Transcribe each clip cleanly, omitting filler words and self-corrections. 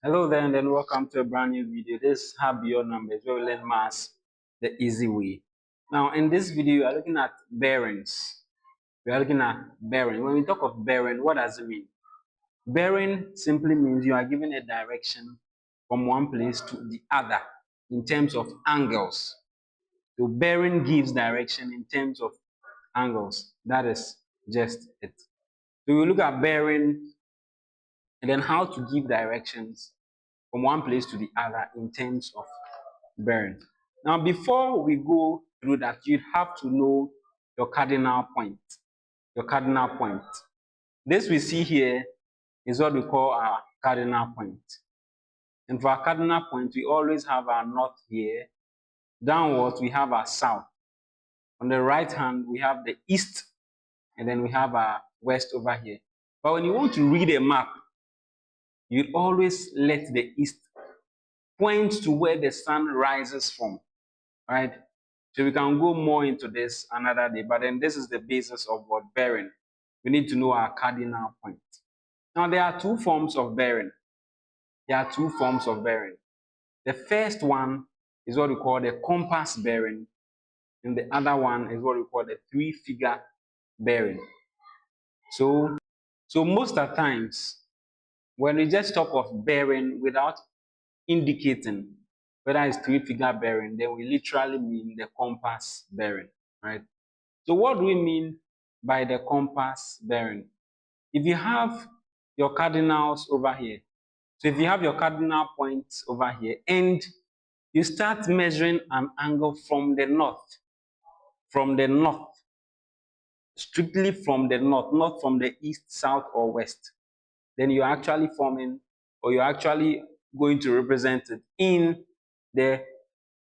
Hello there, and then welcome to a brand new video. This is How Beyond Numbers, where we learn maths the easy way. Now, in this video, we are looking at bearings. We are looking at bearing. When we talk of bearing, what does it mean? Bearing simply means you are given a direction from one place to the other in terms of angles. So, bearing gives direction in terms of angles. That is just it. So, we look at bearing and then how to give directions from one place to the other in terms of bearing. Now, before we go through that, you have to know your cardinal point. Your cardinal point. This we see here is what we call our cardinal point. And for our cardinal point, we always have our north here. Downwards, we have our south. On the right hand, we have the east, and then we have our west over here. But when you want to read a map, you always let the east point to where the sun rises from, right? So we can go more into this another day, but then this is the basis of what bearing. We need to know our cardinal point. Now, there are two forms of bearing. There are two forms of bearing. The first one is what we call the compass bearing, and the other one is what we call the three-figure bearing. So most of the times, when we just talk of bearing without indicating whether it's three-figure bearing, then we literally mean the compass bearing, right? So what do we mean by the compass bearing? If you have your cardinals over here, so if you have your cardinal points over here, and you start measuring an angle from the north, strictly from the north, not from the east, south, or west, then you're actually forming, or you're actually going to represent it in the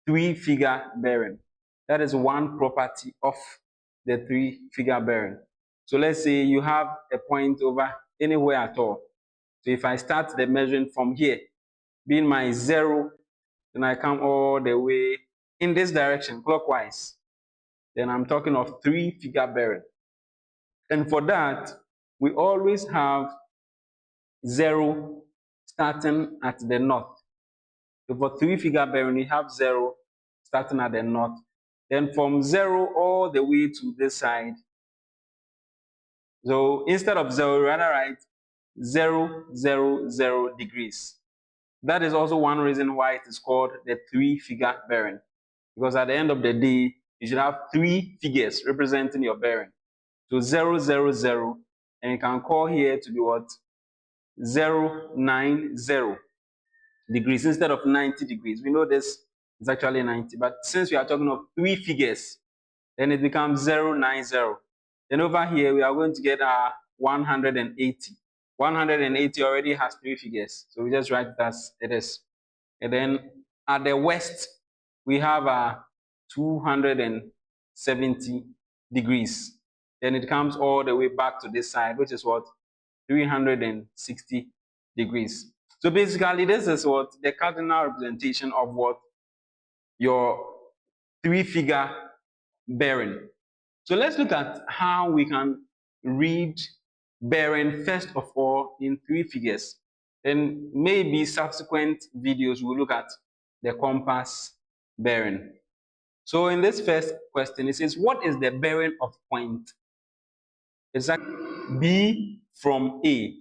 three-figure bearing. That is one property of the three-figure bearing. So let's say you have a point over anywhere at all. So if I start the measuring from here, being my 0, then I come all the way in this direction, clockwise. Then I'm talking of three-figure bearing. And for that, we always have 0 starting at the north. So for three-figure bearing, we have 0 starting at the north. Then from 0 all the way to this side. So instead of 0, rather write 0, 0, 0 degrees. That is also one reason why it is called the three-figure bearing. Because at the end of the day, you should have 3 figures representing your bearing. So 0, 0, 0, and you can call here to be what? 0, 9, 0 degrees instead of 90 degrees. We know this is actually 90, but since we are talking of 3 figures, then it becomes 0, 9, 0. Then over here, we are going to get our 180. 180 already has 3 figures, so we just write it as it is. And then at the west, we have a 270 degrees. Then it comes all the way back to this side, which is what? 360 degrees. So basically, this is what the cardinal representation of what your three-figure bearing. So let's look at how we can read bearing first of all in 3 figures. Then maybe subsequent videos we'll look at the compass bearing. So in this first question, it says, what is the bearing of point? Exactly B from A.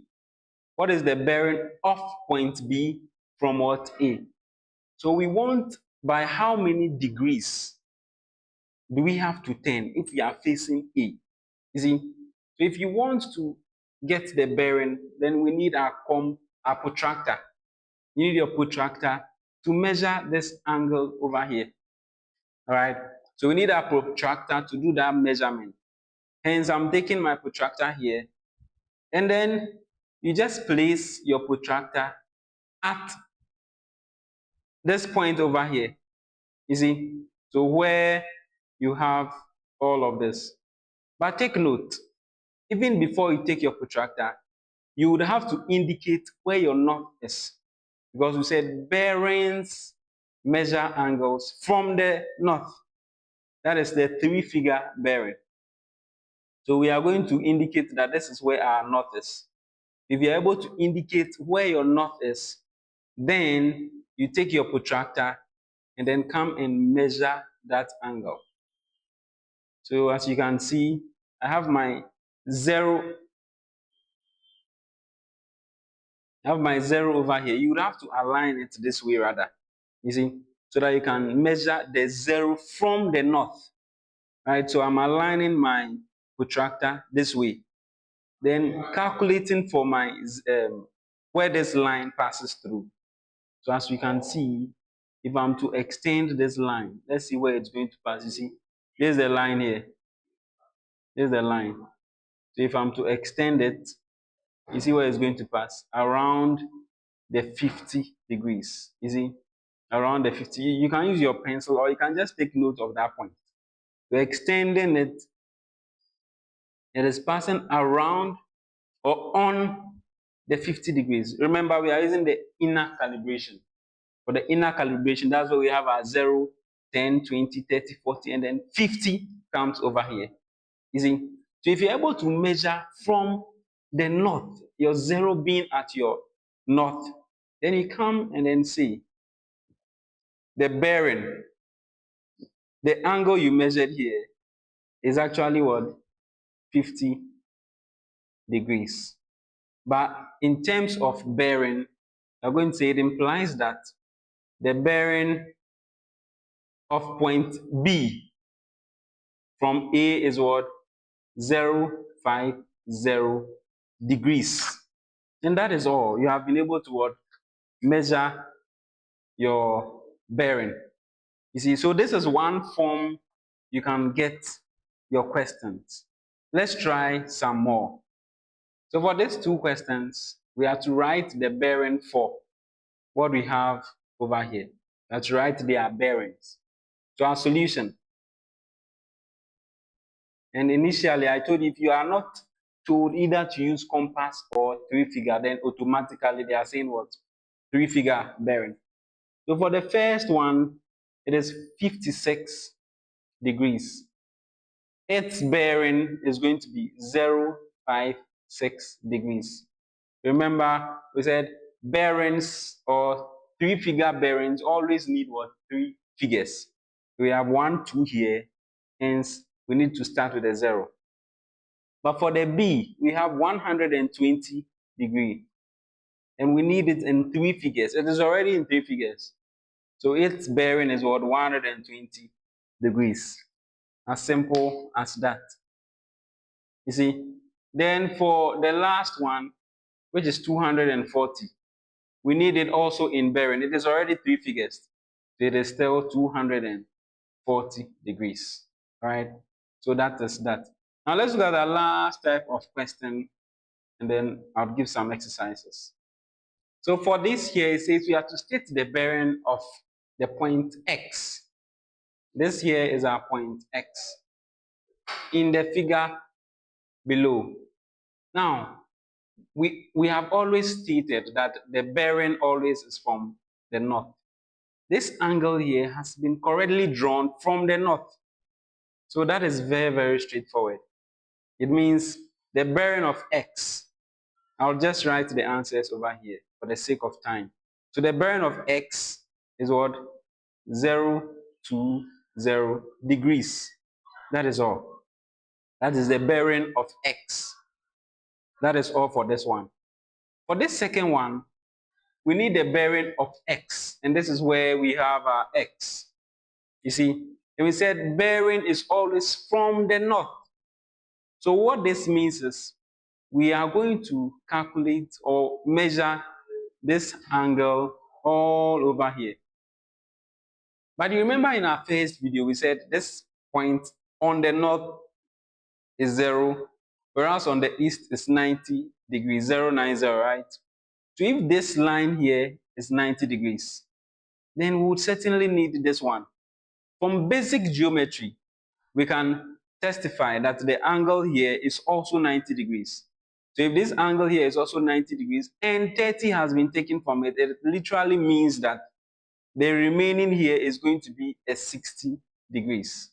What is the bearing of point B from what? A. So we want by how many degrees do we have to turn if we are facing A? You see, so if you want to get the bearing, then we need our protractor. You need your protractor to measure this angle over here. All right. So we need our protractor to do that measurement. Hence, I'm taking my protractor here, and then you just place your protractor at this point over here. You see, so where you have all of this. But take note, even before you take your protractor, you would have to indicate where your north is. Because we said bearings measure angles from the north. That is the three-figure bearing. So we are going to indicate that this is where our north is. If you're able to indicate where your north is, Then you take your protractor and then come and measure that angle. So as you can see, I have my zero. I have my zero over here. You would have to align it this way rather. You see, so that you can measure the zero from the north. Right? So I'm aligning my protractor this way. Then calculating for my where this line passes through. So as we can see, if I'm to extend this line, let's see where it's going to pass. You see, there's the line here. There's the line. So if I'm to extend it, you see where it's going to pass? Around the 50 degrees. You see? Around the 50. You can use your pencil or you can just take note of that point. We're extending it. It is passing around or on the 50 degrees. Remember, we are using the inner calibration. For the inner calibration, that's where we have our 0, 10, 20, 30, 40, and then 50 comes over here. You see? So if you're able to measure from the north, your zero being at your north, then you come and then see the bearing. The angle you measured here is actually what? 50 degrees. But in terms of bearing, you're going to say it implies that the bearing of point B from A is what? 050 degrees. And that is all. You have been able to what? Measure your bearing. You see, so this is one form you can get your questions. Let's try some more. So for these two questions, we have to write the bearing for what we have over here. We have to write their bearings. So our solution. And initially, I told you if you are not told either to use compass or three-figure, then automatically they are saying what? Three-figure bearing. So for the first one, it is 56 degrees. Its bearing is going to be 056 degrees. Remember, we said bearings or three-figure bearings always need what? Three figures. We have 1, 2 here, hence we need to start with a 0. But for the B, we have 120 degree, and we need it in three figures. It is already in three figures. So its bearing is what? 120 degrees. As simple as that. You see? Then for the last one, which is 240, we need it also in bearing. It is already three figures. So it is still 240 degrees. All right? So that is that. Now let's look at the last type of question, and then I'll give some exercises. So for this here, it says we have to state the bearing of the point X. This here is our point X in the figure below. Now, we have always stated that the bearing always is from the north. This angle here has been correctly drawn from the north. So that is very, very straightforward. It means the bearing of X. I'll just write the answers over here for the sake of time. So the bearing of X is what? 020 degrees. That is all. That is the bearing of X. That is all for this one. For this second one, we need the bearing of X. And this is where we have our X. You see, and we said bearing is always from the north. So what this means is we are going to calculate or measure this angle all over here. But you remember in our first video, we said this point on the north is 0, whereas on the east is 90 degrees, 090, right? So if this line here is 90 degrees, then we would certainly need this one. From basic geometry, we can testify that the angle here is also 90 degrees. So if this angle here is also 90 degrees and 30 has been taken from it, it literally means that the remaining here is going to be a 60 degrees.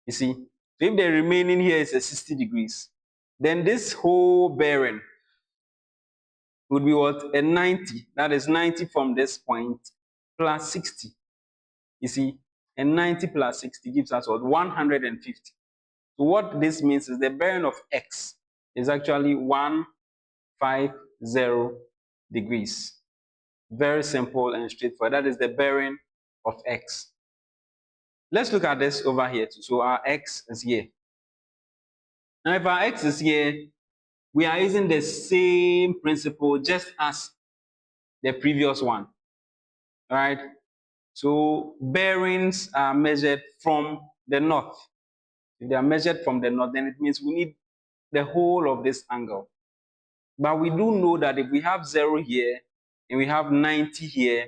You see, so if the remaining here is a 60 degrees, then this whole bearing would be what? A 90. That is 90 from this point plus 60. You see, a 90 plus 60 gives us what? 150. So what this means is the bearing of x is actually 150 degrees. Very simple and straightforward. That is the bearing of x. Let's look at this over here too. So our x is here. Now if our x is here, we are using the same principle just as the previous one. All right. So bearings are measured from the north. If they are measured from the north, then it means we need the whole of this angle. But we do know that if we have 0 here, and we have 90 here,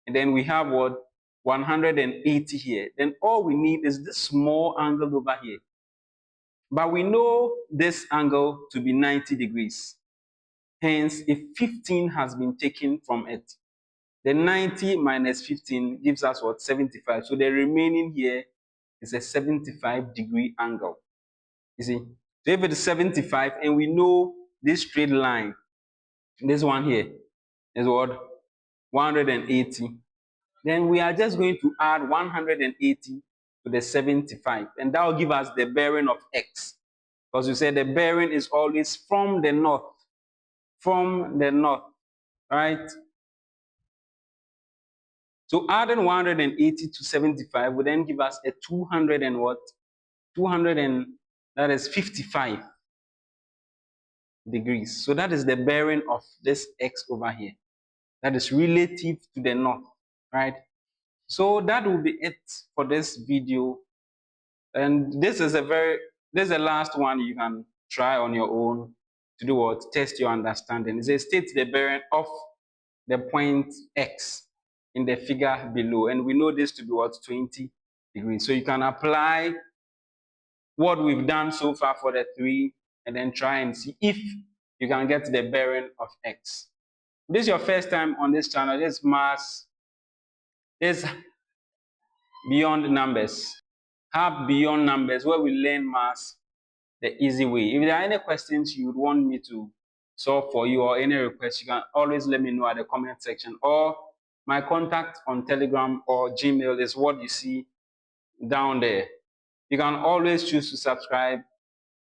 and then we have what? 180 here, then all we need is this small angle over here. But we know this angle to be 90 degrees. Hence, if 15 has been taken from it, then 90 minus 15 gives us what? 75. So the remaining here is a 75-degree angle. You see? So if it is 75 and we know this straight line, this one here is what? 180. Then we are just going to add 180 to the 75. And that will give us the bearing of x. Because you said the bearing is always from the north. From the north. Right? So adding 180 to 75 will then give us a 200 and what? 200 and that is 55 degrees. So that is the bearing of this x over here. That is relative to the north, right? So that will be it for this video. And this is the last one you can try on your own to do what? Test your understanding. It says state the bearing of the point x in the figure below. And we know this to be what? 20 degrees. So you can apply what we've done so far for the 3 and then try and see if you can get the bearing of x. If this is your first time on this channel, this maths, this beyond numbers, beyond numbers, where we learn maths the easy way. If there are any questions you would want me to solve for you or any requests, you can always let me know at the comment section, or my contact on Telegram or Gmail is what you see down there. You can always choose to subscribe,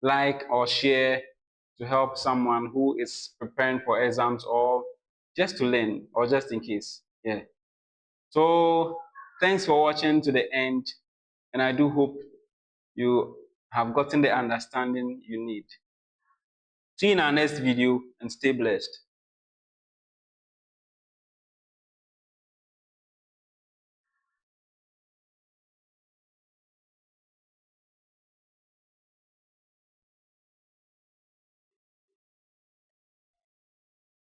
like, or share to help someone who is preparing for exams or just to learn or just in case. Yeah. So thanks for watching to the end, and I do hope you have gotten the understanding you need. See you in our next video and stay blessed.